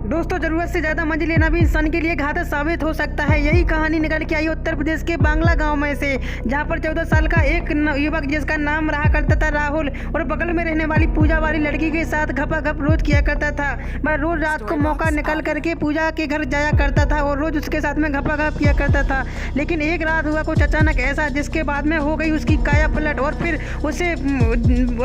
दोस्तों, जरूरत से ज्यादा मजे लेना भी इंसान के लिए घातक साबित हो सकता है। यही कहानी निकल के आई उत्तर प्रदेश के बांग्ला गांव में से, जहां पर 14 साल का एक युवक जिसका नाम रहा करता था राहुल, और बगल में रहने वाली पूजा वाली लड़की के साथ घपाघप रोज किया करता था। वह रोज रात को मौका निकाल करके पूजा के घर जाया करता था और रोज उसके साथ में घपाघप किया करता था। लेकिन एक रात हुआ कुछ अचानक ऐसा, जिसके बाद में हो गई उसकी काया पलट और फिर उसे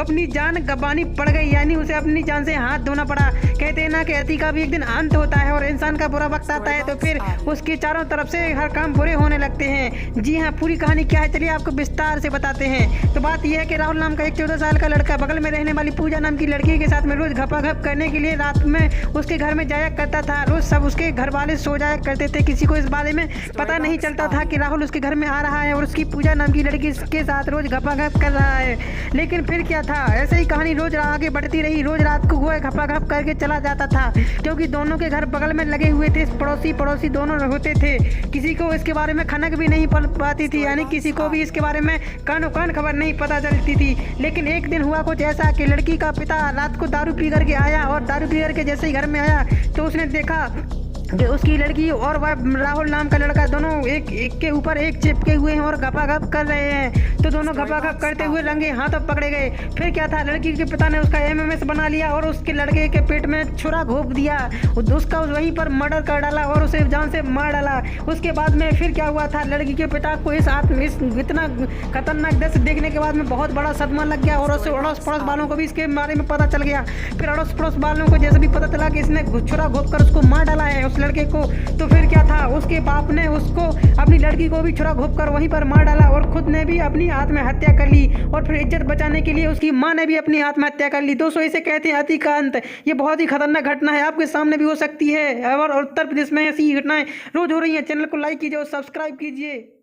अपनी जान गंवानी पड़ गई, यानी उसे अपनी जान से हाथ धोना पड़ा। कहते हैं ना कि अति का भी एक दिन अंत होता है और इंसान का बुरा वक्त आता है तो फिर उसके चारों तरफ से हर काम बुरे होने लगते हैं। जी हाँ, पूरी कहानी क्या है चलिए आपको विस्तार से बताते हैं। तो बात यह है कि राहुल नाम का एक 14 साल का लड़का बगल में रहने वाली पूजा नाम की लड़की के साथ में रोज घपाघप करने के लिए रात में उसके घर में जाया करता था। रोज सब उसके घर वाले सो जाया करते थे, किसी को इस बारे में पता नहीं चलता था कि राहुल उसके घर में आ रहा है और उसकी पूजा नाम की लड़की के साथ रोज घपाघप कर रहा है। लेकिन फिर क्या था, ऐसे ही कहानी रोज आगे बढ़ती रही। रोज रात को वो घपाघप करके चला जाता था, क्योंकि दोनों के घर बगल में लगे हुए थे। पड़ोसी दोनों होते थे, किसी को इसके बारे में खनक भी नहीं पड़ पाती थी, यानी किसी को भी इसके बारे में कानो कान खबर नहीं पता चलती थी। लेकिन एक दिन हुआ कुछ ऐसा कि लड़की का पिता रात को दारू पी करके आया और दारू पी करके जैसे ही घर में आया तो उसने देखा कि उसकी लड़की और वह राहुल नाम का लड़का दोनों एक के ऊपर एक चिपके हुए हैं और घपाघप कर रहे हैं। तो दोनों घपाघप करते हुए रंगे हाथों पकड़े गए। फिर क्या था, लड़की के पिता ने उसका एमएमएस बना लिया और उसके लड़के के पेट में छुरा घोंप दिया, उसका वहीं पर मर्डर कर डाला और उसे जान से मार डाला। उसके बाद में फिर क्या हुआ था, लड़की के पिता को इस इतना खतरनाक दृश्य देखने के बाद में बहुत बड़ा सदमा लग गया और उसे अड़ोस पड़ोस वालों को भी इसके बारे में पता चल गया। फिर अड़ोस पड़ोस वालों को जैसे भी पता चला कि इसने छुरा घोंप कर उसको मार डाला है उस लड़के को, तो फिर क्या था, उसके बाप ने उसको अपनी लड़की को भी छुरा घोंप कर वहीं पर मार डाला और खुद ने भी अपनी आत्महत्या कर ली। और फिर इज्जत बचाने के लिए उसकी मां ने भी अपनी आत्महत्या कर ली। दोस्तों, इसे कहते हैं अति का अंत। ये बहुत ही खतरनाक घटना है, आपके सामने भी हो सकती है और उत्तर प्रदेश में ऐसी घटनाएं रोज हो रही हैं। चैनल को लाइक कीजिए और सब्सक्राइब कीजिए।